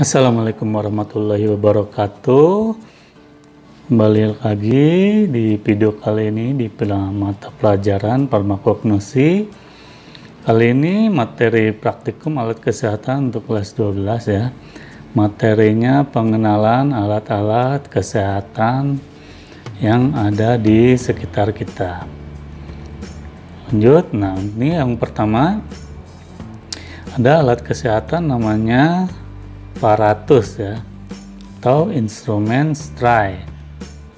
Assalamualaikum warahmatullahi wabarakatuh. Kembali lagi di video kali ini di mata pelajaran farmakognosi. Kali ini materi praktikum alat kesehatan untuk kelas 12 ya. Materinya pengenalan alat-alat kesehatan yang ada di sekitar kita. Lanjut, nah ini yang pertama ada alat kesehatan namanya aparatus ya, atau instrumen STRY.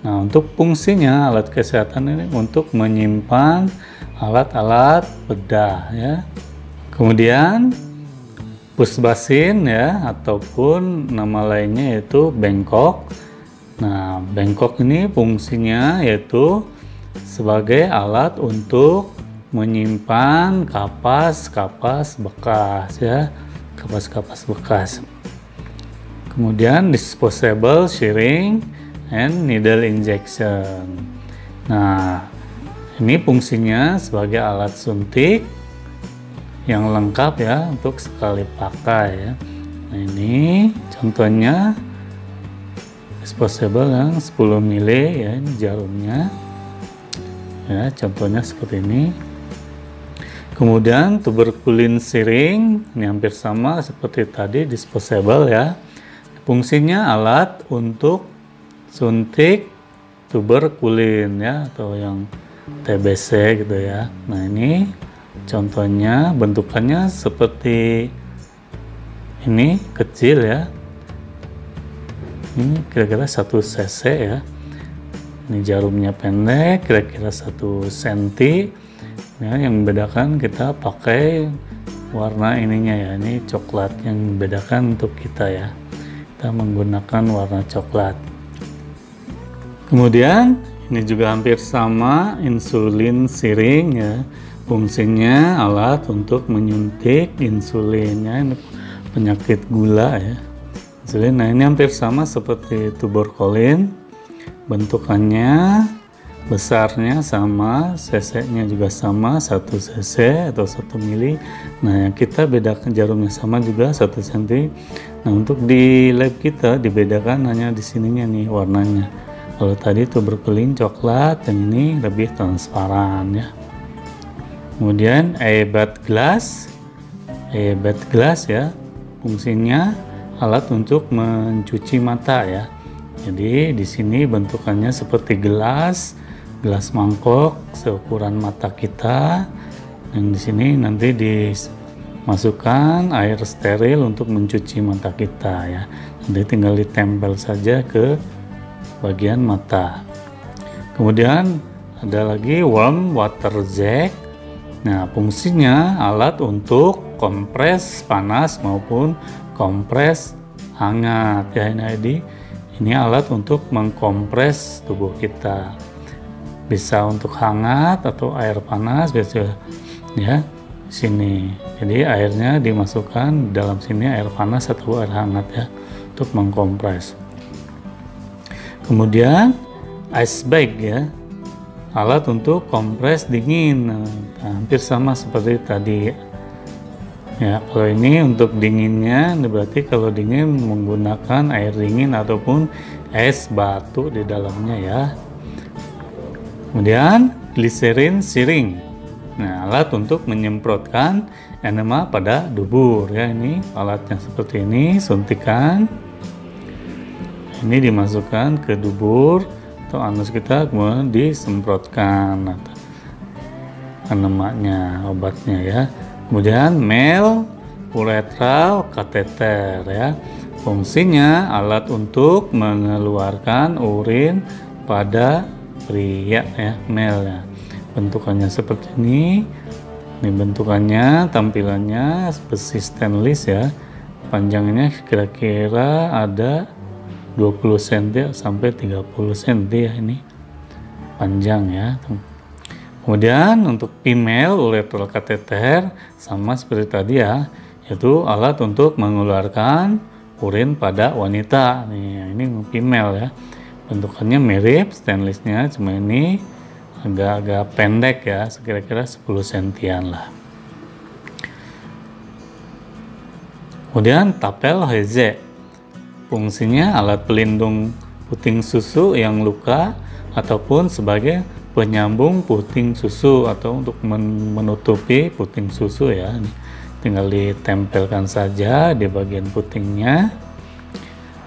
Nah, untuk fungsinya alat kesehatan ini untuk menyimpan alat-alat bedah ya. Kemudian pusbasin ya, ataupun nama lainnya yaitu bengkok. Nah, bengkok ini fungsinya yaitu sebagai alat untuk menyimpan kapas-kapas bekas ya, kapas-kapas bekas. Kemudian disposable syringe and needle injection. Nah, ini fungsinya sebagai alat suntik yang lengkap ya untuk sekali pakai ya. Nah, ini contohnya disposable yang 10 ml ya, ini jarumnya. Ya, contohnya seperti ini. Kemudian tuberkulin syringe, ini hampir sama seperti tadi disposable ya. Fungsinya alat untuk suntik tuberkulin ya, atau yang TBC gitu ya. Nah, ini contohnya bentukannya seperti ini, kecil ya. Ini kira-kira 1 cc ya. Ini jarumnya pendek, kira-kira 1 cm ya. Yang membedakan kita pakai warna ininya ya. Ini coklat yang membedakan untuk kita ya. Kita menggunakan warna coklat. Kemudian ini juga hampir sama, insulin syringe ya. Fungsinya alat untuk menyuntik insulinnya, ini penyakit gula ya. Insulin. Nah, ini hampir sama seperti tuberkulin. Bentukannya, besarnya sama, cc-nya juga sama, 1 cc atau 1 mili. Nah, yang kita bedakan jarumnya sama juga 1 cm. Nah, untuk di lab kita dibedakan hanya di sininya nih warnanya. Kalau tadi tuberkulin coklat, yang ini lebih transparan ya. Kemudian ebat glass ya, fungsinya alat untuk mencuci mata ya. Jadi di sini bentukannya seperti gelas mangkok seukuran mata kita. Yang di sini nanti dimasukkan air steril untuk mencuci mata kita ya. Nanti tinggal ditempel saja ke bagian mata. Kemudian ada lagi warm water jet. Nah, fungsinya alat untuk kompres panas maupun kompres hangat ya. Ini alat untuk mengkompres tubuh kita. Bisa untuk hangat atau air panas biasa ya. Sini. Jadi airnya dimasukkan dalam sini, air panas atau air hangat ya, untuk mengkompres. Kemudian ice bag ya, alat untuk kompres dingin. Nah, hampir sama seperti tadi ya. Kalau ini untuk dinginnya, berarti kalau dingin menggunakan air dingin ataupun es batu di dalamnya ya. Kemudian glycerin syringe. Nah, alat untuk menyemprotkan enema pada dubur ya. Ini alatnya seperti ini, suntikan. Ini dimasukkan ke dubur atau anus kita, kemudian disemprotkan enemanya, obatnya ya. Kemudian male uretral kateter ya. Fungsinya alat untuk mengeluarkan urin pada pria ya, male ya. Bentukannya seperti ini. Ini bentukannya, tampilannya besi stainless ya. Panjangnya kira-kira ada 20 cm sampai 30 cm ya, ini panjang ya. Kemudian untuk female uretral catheter sama seperti tadi ya, yaitu alat untuk mengeluarkan urin pada wanita. Nih, ini female ya. Bentukannya mirip stainlessnya, cuma ini agak-agak pendek ya, sekira-kira 10 cm lah. Kemudian tapel heze. Fungsinya alat pelindung puting susu yang luka ataupun sebagai penyambung puting susu atau untuk menutupi puting susu ya. Ini tinggal ditempelkan saja di bagian putingnya.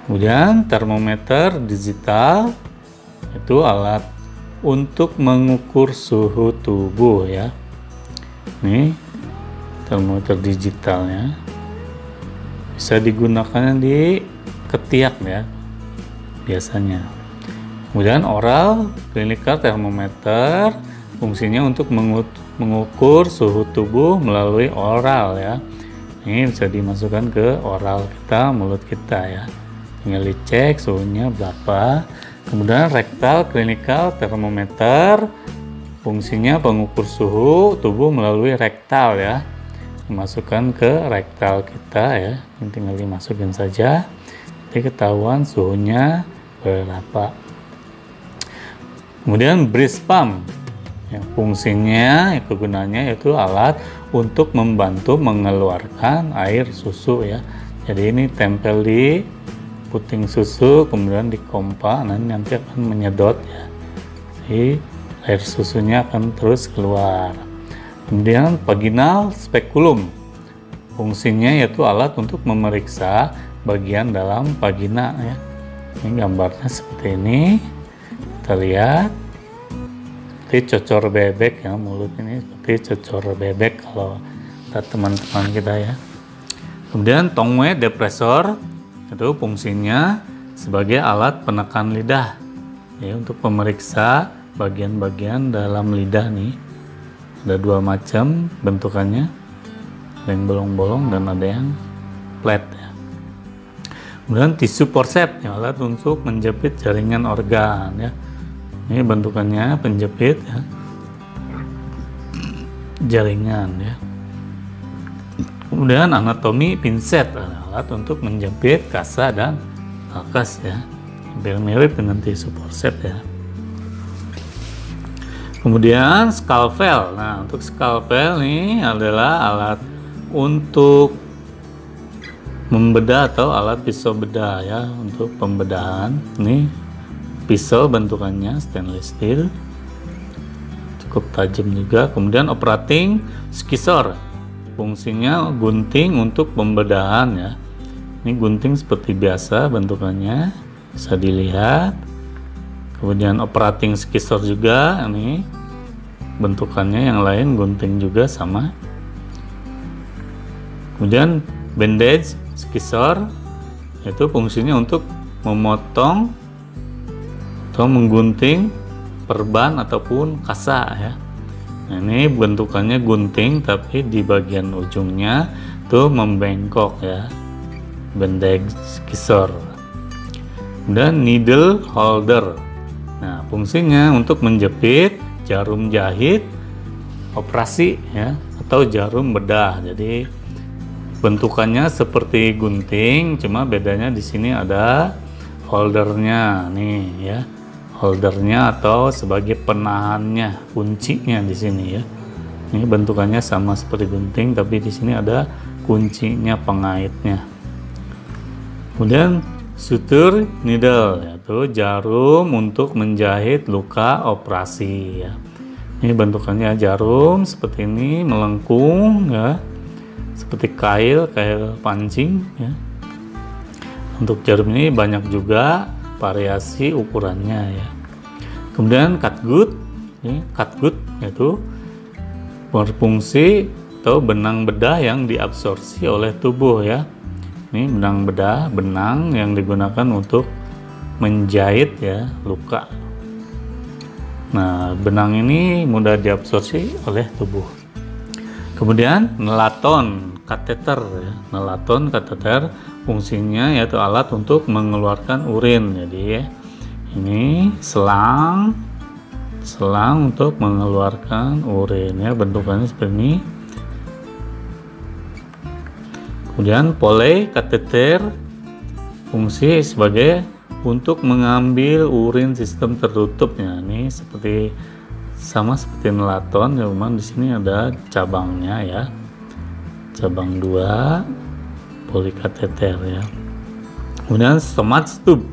Kemudian termometer digital itu alat untuk mengukur suhu tubuh ya. Ini termometer digitalnya bisa digunakan di ketiak ya biasanya. Kemudian oral clinical thermometer fungsinya untuk mengukur suhu tubuh melalui oral ya. Ini bisa dimasukkan ke oral kita, mulut kita ya. Tinggal dicek suhunya berapa. Kemudian rectal clinical thermometer fungsinya pengukur suhu tubuh melalui rektal ya. Dimasukkan ke rektal kita ya. Ini tinggal dimasukin saja. Jadi ketahuan suhunya berapa. Kemudian breast pump yang fungsinya, kegunaannya yaitu alat untuk membantu mengeluarkan air susu ya. Jadi ini tempel di puting susu, kemudian dipompa, nanti akan menyedot ya. Jadi air susunya akan terus keluar. Kemudian vaginal speculum fungsinya yaitu alat untuk memeriksa bagian dalam vagina ya. Ini gambarnya seperti ini, kita lihat seperti cocor bebek ya, mulut ini seperti cocor bebek kalau teman-teman kita ya. Kemudian tongue depressor itu fungsinya sebagai alat penekan lidah ya, untuk memeriksa bagian-bagian dalam lidah nih. Ada dua macam bentukannya, ada yang bolong-bolong dan ada yang flat ya. Kemudian tisu forceps ya, alat untuk menjepit jaringan organ ya. Ini bentukannya penjepit ya, jaringan ya. Kemudian anatomi pinset, alat untuk menjepit kasa dan alkas ya. Hampir mirip dengan tisu forceps ya. Kemudian scalpel. Nah, untuk scalpel ini adalah alat untuk membedah atau alat pisau bedah ya, untuk pembedahan. Ini pisau bentukannya stainless steel, cukup tajam juga. Kemudian operating scissor, fungsinya gunting untuk pembedahan ya. Ini gunting seperti biasa bentukannya, bisa dilihat. Kemudian operating scissor juga, ini bentukannya yang lain gunting juga sama. Kemudian bandage scissor itu fungsinya untuk memotong atau menggunting perban ataupun kasa ya. Nah, ini bentukannya gunting tapi di bagian ujungnya tuh membengkok ya, bandage scissor. Dan needle holder, nah fungsinya untuk menjepit jarum jahit operasi ya, atau jarum bedah. Jadi bentukannya seperti gunting, cuma bedanya di sini ada holdernya nih ya, holdernya atau sebagai penahannya, kuncinya di sini ya. Ini bentukannya sama seperti gunting, tapi di sini ada kuncinya, pengaitnya. Kemudian suture needle, yaitu jarum untuk menjahit luka operasi ya. Ini bentukannya jarum seperti ini, melengkung ya, seperti kail pancing ya. Untuk jarum ini banyak juga variasi ukurannya ya. Kemudian catgut, ini catgut yaitu berfungsi atau benang bedah yang diabsorpsi oleh tubuh ya. Ini benang bedah, benang yang digunakan untuk menjahit ya luka. Nah, benang ini mudah diabsorpsi oleh tubuh. Kemudian nelaton kateter ya. Nelaton kateter fungsinya yaitu alat untuk mengeluarkan urin. Jadi ya, ini selang untuk mengeluarkan urin ya, bentukannya seperti ini. Kemudian pole kateter fungsi sebagai untuk mengambil urin sistem tertutupnya. Ini seperti sama seperti nelaton, cuman di sini ada cabangnya ya, cabang 2 polikateter ya. Kemudian stomach tube.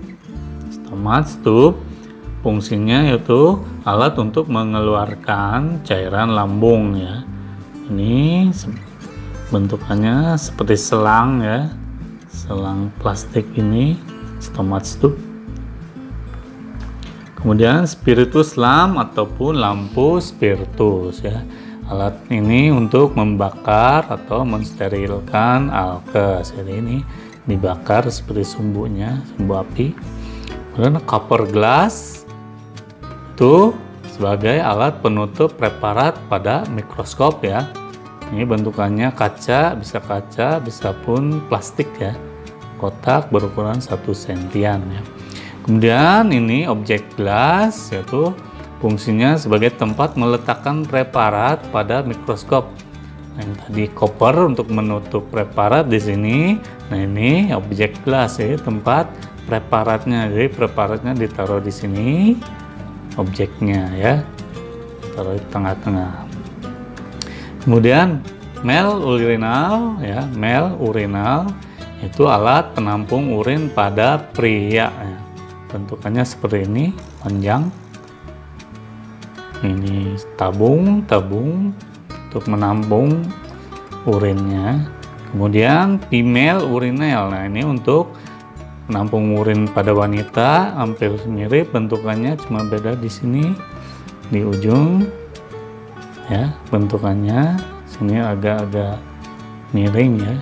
Stomach tube fungsinya yaitu alat untuk mengeluarkan cairan lambung ya. Ini bentukannya seperti selang ya, selang plastik ini, stomach tube. Kemudian spiritus lamp ataupun lampu spiritus ya. Alat ini untuk membakar atau mensterilkan alkes. Jadi ini dibakar seperti sumbunya, sumbu api. Kemudian copper glass itu sebagai alat penutup preparat pada mikroskop ya. Ini bentukannya kaca, bisa pun plastik ya. Kotak berukuran 1 sentian ya. Kemudian ini objek glass, yaitu fungsinya sebagai tempat meletakkan preparat pada mikroskop. Yang tadi copper untuk menutup preparat di sini. Nah ini objek glass ya, tempat preparatnya. Jadi preparatnya ditaruh di sini, objeknya ya, taruh di tengah-tengah. Kemudian male urinal ya, male urinal itu alat penampung urin pada pria ya. Bentukannya seperti ini, panjang. Ini tabung untuk menampung urinnya. Kemudian female urinal. Nah, ini untuk menampung urin pada wanita, hampir mirip bentukannya, cuma beda di sini di ujung. Ya, bentukannya sini agak-agak miring ya.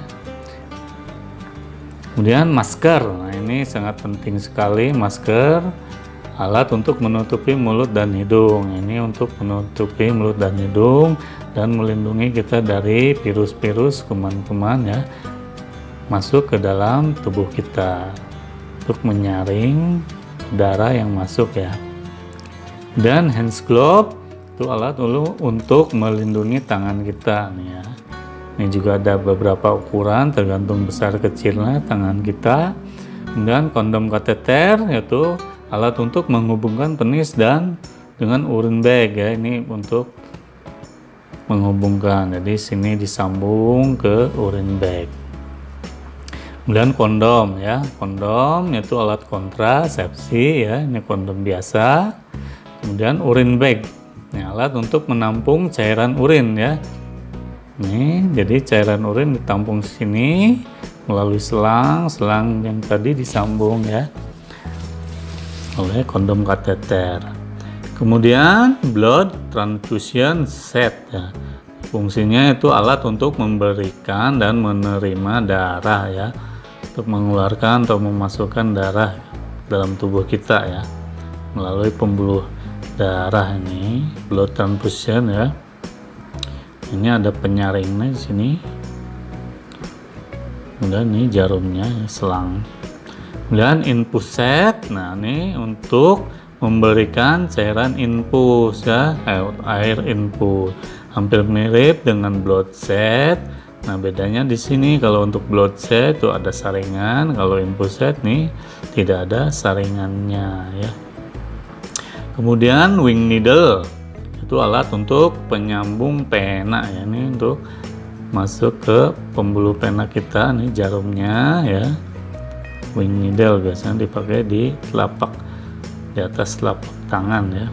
Kemudian masker. Nah, ini sangat penting sekali, masker. Alat untuk menutupi mulut dan hidung. Ini untuk menutupi mulut dan hidung dan melindungi kita dari virus-virus, kuman-kuman ya, masuk ke dalam tubuh kita untuk menyaring udara yang masuk ya. Dan hand glove itu alat untuk melindungi tangan kita nih ya. Ini juga ada beberapa ukuran tergantung besar kecilnya tangan kita. Kemudian kondom kateter yaitu alat untuk menghubungkan penis dan dengan urin bag ya, ini untuk menghubungkan. Jadi sini disambung ke urin bag. Kemudian kondom ya, kondom yaitu alat kontrasepsi ya, ini kondom biasa. Kemudian urin bag, ini alat untuk menampung cairan urin ya. Nih, jadi cairan urin ditampung sini melalui selang yang tadi disambung ya oleh kondom kateter. Kemudian blood transfusion set ya. Fungsinya itu alat untuk memberikan dan menerima darah ya, untuk mengeluarkan atau memasukkan darah dalam tubuh kita ya melalui pembuluh darah ini, blood transfusion ya. Ini ada penyaringnya di sini. Kemudian ini jarumnya, selang. Kemudian infus set. Nah, ini untuk memberikan cairan infus ya, air infus. Hampir mirip dengan blood set. Nah, bedanya di sini kalau untuk blood set itu ada saringan, kalau infus set nih tidak ada saringannya ya. Kemudian wing needle. Itu alat untuk penyambung pena ya, ini untuk masuk ke pembuluh pena kita, nih jarumnya ya. Wing needle biasanya dipakai di atas telapak tangan ya.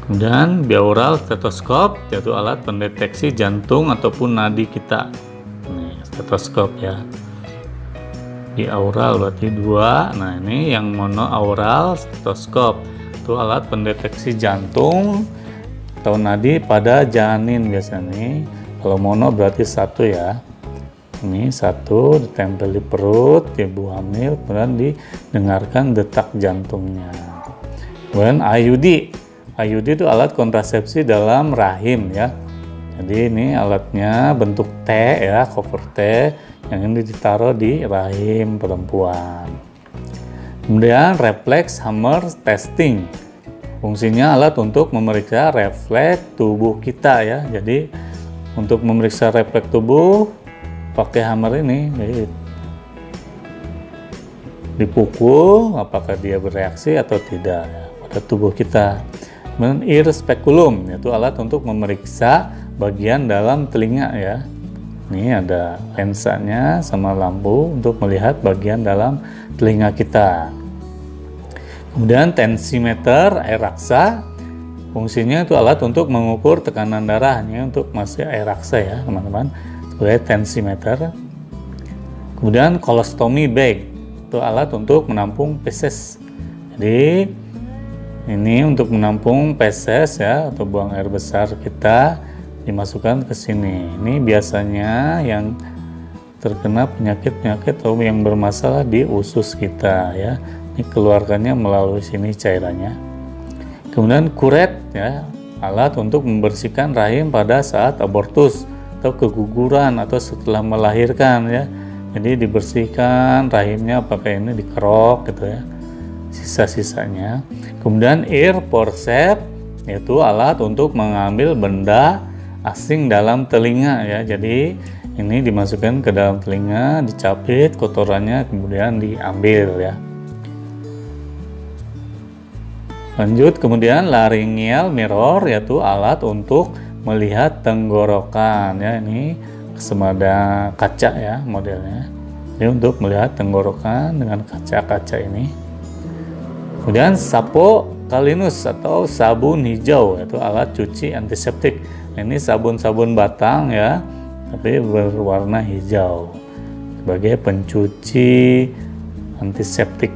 Kemudian biaural stetoskop yaitu alat pendeteksi jantung ataupun nadi kita. Nih stetoskop ya. Biaural berarti 2. Nah, ini yang monoaural stetoskop itu alat pendeteksi jantung atau nadi pada janin biasanya nih. Kalau mono berarti 1 ya. Ini 1 ditempel di perut ibu hamil, kemudian didengarkan detak jantungnya. Kemudian IUD. IUD itu alat kontrasepsi dalam rahim ya. Jadi ini alatnya bentuk T ya, cover T yang ini ditaruh di rahim perempuan. Kemudian reflex hammer testing. Fungsinya alat untuk memeriksa refleks tubuh kita ya. Jadi untuk memeriksa refleks tubuh pakai hammer ini, jadi dipukul apakah dia bereaksi atau tidak ya, pada tubuh kita. Kemudian ear speculum yaitu alat untuk memeriksa bagian dalam telinga ya. Ini ada lensanya sama lampu untuk melihat bagian dalam telinga kita. Kemudian tensimeter air raksa, fungsinya itu alat untuk mengukur tekanan darah, ini untuk masih air raksa ya teman-teman, sebagai tensimeter. Kemudian colostomy bag, itu alat untuk menampung feses. Jadi ini untuk menampung feses ya, atau buang air besar kita dimasukkan ke sini. Ini biasanya yang terkena penyakit-penyakit atau yang bermasalah di usus kita ya. Ini keluarkannya melalui sini cairannya. Kemudian kuret ya, alat untuk membersihkan rahim pada saat abortus atau keguguran atau setelah melahirkan ya. Jadi dibersihkan rahimnya pakai ini, dikerok gitu ya, sisa-sisanya. Kemudian ear forceps, yaitu alat untuk mengambil benda asing dalam telinga ya. Jadi ini dimasukkan ke dalam telinga, dicapit kotorannya, kemudian diambil ya. Lanjut, kemudian laryngeal mirror, yaitu alat untuk melihat tenggorokan ya. Ini semada kaca ya modelnya. Jadi untuk melihat tenggorokan dengan kaca-kaca ini. Kemudian sapo kalinus atau sabun hijau, yaitu alat cuci antiseptik. Ini sabun-sabun batang ya, tapi berwarna hijau sebagai pencuci antiseptik.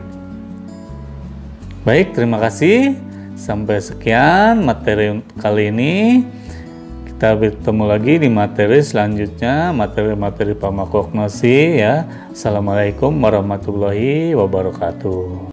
Baik, terima kasih. Sampai sekian materi kali ini. Kita bertemu lagi di materi selanjutnya, materi-materi farmakognosi ya. Assalamualaikum warahmatullahi wabarakatuh.